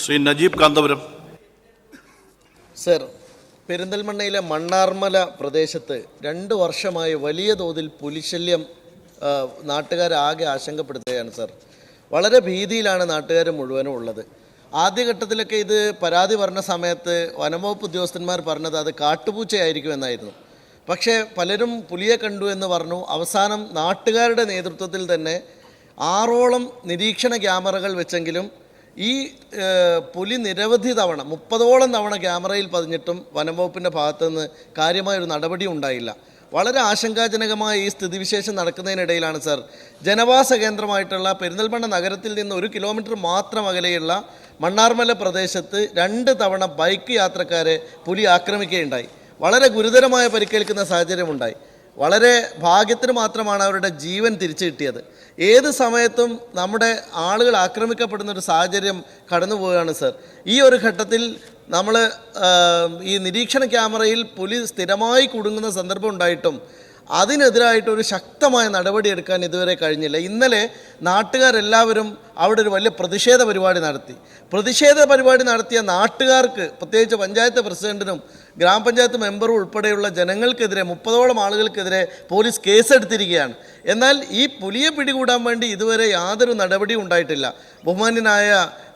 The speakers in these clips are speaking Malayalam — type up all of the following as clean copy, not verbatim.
ശ്രീ നജീബ് കാന്തപുരം. സർ, പെരിന്തൽമണ്ണയിലെ മണ്ണാർമല പ്രദേശത്ത് 2 വർഷമായി വലിയ തോതിൽ പുലിശല്യം നാട്ടുകാരാകെ ആശങ്കപ്പെടുത്തുകയാണ് സർ. വളരെ ഭീതിയിലാണ് നാട്ടുകാർ മുഴുവനും ഉള്ളത്. ആദ്യഘട്ടത്തിലൊക്കെ ഇത് പരാതി പറഞ്ഞ സമയത്ത് വനംവകുപ്പ് ഉദ്യോഗസ്ഥന്മാർ പറഞ്ഞത് അത് കാട്ടുപൂച്ചയായിരിക്കും എന്നായിരുന്നു. പക്ഷേ പലരും പുലിയെ കണ്ടു എന്ന് പറഞ്ഞു. അവസാനം നാട്ടുകാരുടെ നേതൃത്വത്തിൽ തന്നെ 6ഓളം നിരീക്ഷണ ക്യാമറകൾ വെച്ചെങ്കിലും ഈ പുലി നിരവധി തവണ 30ഓളം തവണ ക്യാമറയിൽ പതിഞ്ഞിട്ടും വനംവകുപ്പിൻ്റെ ഭാഗത്തുനിന്ന് കാര്യമായൊരു നടപടി ഉണ്ടായില്ല. വളരെ ആശങ്കാജനകമായ ഈ സ്ഥിതിവിശേഷം നടക്കുന്നതിനിടയിലാണ് സർ, ജനവാസ കേന്ദ്രമായിട്ടുള്ള പെരിന്തൽമണ്ണ നഗരത്തിൽ നിന്ന് 1 കിലോമീറ്റർ മാത്രം അകലെയുള്ള മണ്ണാർമല പ്രദേശത്ത് 2 തവണ ബൈക്ക് യാത്രക്കാരെ പുലി ആക്രമിക്കുകയുണ്ടായി. വളരെ ഗുരുതരമായ പരിക്കേൽക്കുന്ന സാഹചര്യമുണ്ടായി. വളരെ ഭാഗ്യത്തിന് മാത്രമാണ് അവരുടെ ജീവൻ തിരിച്ചു കിട്ടിയത്. ഏത് സമയത്തും നമ്മുടെ ആളുകൾ ആക്രമിക്കപ്പെടുന്ന ഒരു സാഹചര്യം കടന്നു പോവുകയാണ് സർ. ഈ ഒരു ഘട്ടത്തിൽ നമ്മൾ ഈ നിരീക്ഷണ ക്യാമറയിൽ പുലി സ്ഥിരമായി കുടുങ്ങുന്ന സന്ദർഭം ഉണ്ടായിട്ടും അതിനെതിരായിട്ടൊരു ശക്തമായ നടപടിയെടുക്കാൻ ഇതുവരെ കഴിഞ്ഞില്ല. ഇന്നലെ നാട്ടുകാരെല്ലാവരും അവിടെ ഒരു വലിയ പ്രതിഷേധ പരിപാടി നടത്തി. പ്രതിഷേധ പരിപാടി നടത്തിയ നാട്ടുകാർക്ക്, പ്രത്യേകിച്ച് പഞ്ചായത്ത് പ്രസിഡന്റിനും ഗ്രാമപഞ്ചായത്ത് മെമ്പറും ഉൾപ്പെടെയുള്ള ജനങ്ങൾക്കെതിരെ 30ഓളം ആളുകൾക്കെതിരെ പോലീസ് കേസെടുത്തിരിക്കുകയാണ്. എന്നാൽ ഈ പുലിയെ പിടികൂടാൻ വേണ്ടി ഇതുവരെ യാതൊരു നടപടിയും ഉണ്ടായിട്ടില്ല. ബഹുമാന്യനായ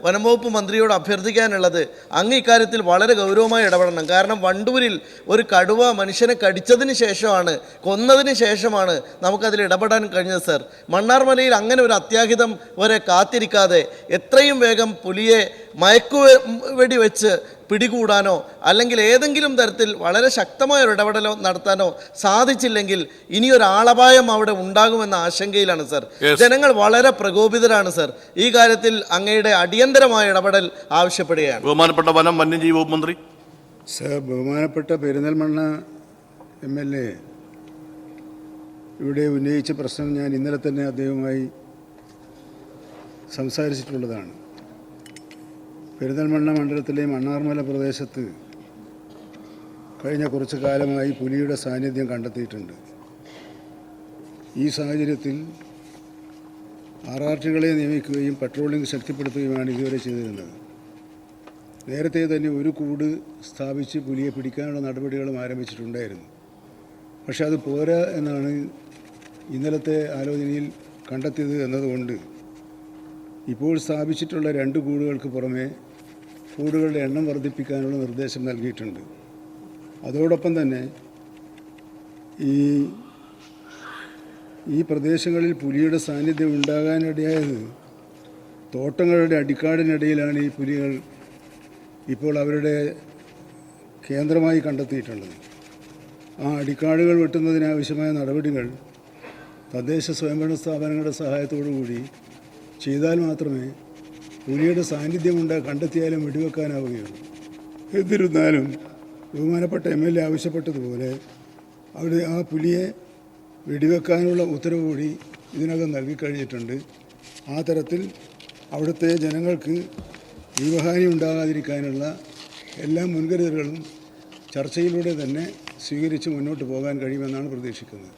വനംവകുപ്പ് മന്ത്രിയോട് അഭ്യർത്ഥിക്കാനുള്ളത്, അങ്ങ് ഇക്കാര്യത്തിൽ വളരെ ഗൗരവമായി ഇടപെടണം. കാരണം വണ്ടൂരിൽ ഒരു കടുവ മനുഷ്യനെ കടിച്ചതിന് ശേഷമാണ്, കൊന്നതിന് ശേഷമാണ് നമുക്കതിൽ ഇടപെടാൻ കഴിഞ്ഞത് സർ. മണ്ണാർമലയിൽ അങ്ങനെ ഒരു അത്യാഹിതം വരെ കാത്തിരിക്കാതെ എത്രയും വേഗം പുലിയെ മയക്കുവെടി വെച്ച് പിടികൂടാനോ അല്ലെങ്കിൽ ഏതെങ്കിലും തരത്തിൽ വളരെ ശക്തമായ ഒരു ഇടപെടലോ നടത്താനോ സാധിച്ചില്ലെങ്കിൽ ഇനിയൊരു ആളപായം അവിടെ ഉണ്ടാകുമെന്ന ആശങ്കയിലാണ് സർ. ജനങ്ങൾ വളരെ പ്രകോപിതരാണ് സർ. ഈ കാര്യത്തിൽ അങ്ങയുടെ അടിയന്തരമായ ഇടപെടൽ ആവശ്യപ്പെടുകയാണ്. ബഹുമാനപ്പെട്ട വനം വന്യജീവി വകുപ്പ് മന്ത്രി. സർ, ബഹുമാനപ്പെട്ട പെരിന്തൽമണ്ണ MLA ഇവിടെ ഉന്നയിച്ച പ്രശ്നം ഞാൻ ഇന്നലെ തന്നെ അദ്ദേഹവുമായി സംസാരിച്ചിട്ടുള്ളതാണ്. പെരിന്തൽമണ്ണ മണ്ഡലത്തിലെ മണ്ണാർമല പ്രദേശത്ത് കഴിഞ്ഞ കുറച്ചു കാലമായി പുലിയുടെ സാന്നിധ്യം കണ്ടെത്തിയിട്ടുണ്ട്. ഈ സാഹചര്യത്തിൽ RRTകളെ നിയമിക്കുകയും പട്രോളിംഗ് ശക്തിപ്പെടുത്തുകയുമാണ് ഇതുവരെ ചെയ്തിരുന്നത്. നേരത്തെ തന്നെ ഒരു കൂട് സ്ഥാപിച്ച് പുലിയെ പിടിക്കാനുള്ള നടപടികളും ആരംഭിച്ചിട്ടുണ്ടായിരുന്നു. പക്ഷെ അത് പോരാ എന്നാണ് ഇന്നലത്തെ ആലോചനയിൽ കണ്ടെത്തിയത് എന്നതുകൊണ്ട് ഇപ്പോൾ സ്ഥാപിച്ചിട്ടുള്ള 2 കൂടുകൾക്ക് പുറമെ കൂടുകളുടെ എണ്ണം വർദ്ധിപ്പിക്കാനുള്ള നിർദ്ദേശം നൽകിയിട്ടുണ്ട്. അതോടൊപ്പം തന്നെ ഈ പ്രദേശങ്ങളിൽ പുലിയുടെ സാന്നിധ്യം ഉണ്ടാകാനിടയായത് തോട്ടങ്ങളുടെ അടിക്കാടിനിടയിലാണ് ഈ പുലികൾ ഇപ്പോൾ അവരുടെ കേന്ദ്രമായി കണ്ടെത്തിയിട്ടുള്ളത്. ആ അടിക്കാടുകൾ വെട്ടുന്നതിനാവശ്യമായ നടപടികൾ തദ്ദേശ സ്വയംഭരണ സ്ഥാപനങ്ങളുടെ സഹായത്തോടു കൂടി ചെയ്താൽ മാത്രമേ പുലിയുടെ സാന്നിധ്യം കണ്ടെത്തിയാലും വെടിവെക്കാനാവുകയുള്ളൂ. എന്നിരുന്നാലും ബഹുമാനപ്പെട്ട MLA ആവശ്യപ്പെട്ടതുപോലെ അവിടെ ആ പുലിയെ വെടിവെക്കാനുള്ള ഉത്തരവ് കൂടി ഇതിനകം നൽകിക്കഴിഞ്ഞിട്ടുണ്ട്. ആ തരത്തിൽ അവിടുത്തെ ജനങ്ങൾക്ക് ജീവഹാനി ഉണ്ടാകാതിരിക്കാനുള്ള എല്ലാ മുൻകരുതലുകളും ചർച്ചയിലൂടെ തന്നെ സ്വീകരിച്ച് മുന്നോട്ട് പോകാൻ കഴിയുമെന്നാണ് പ്രതീക്ഷിക്കുന്നത്.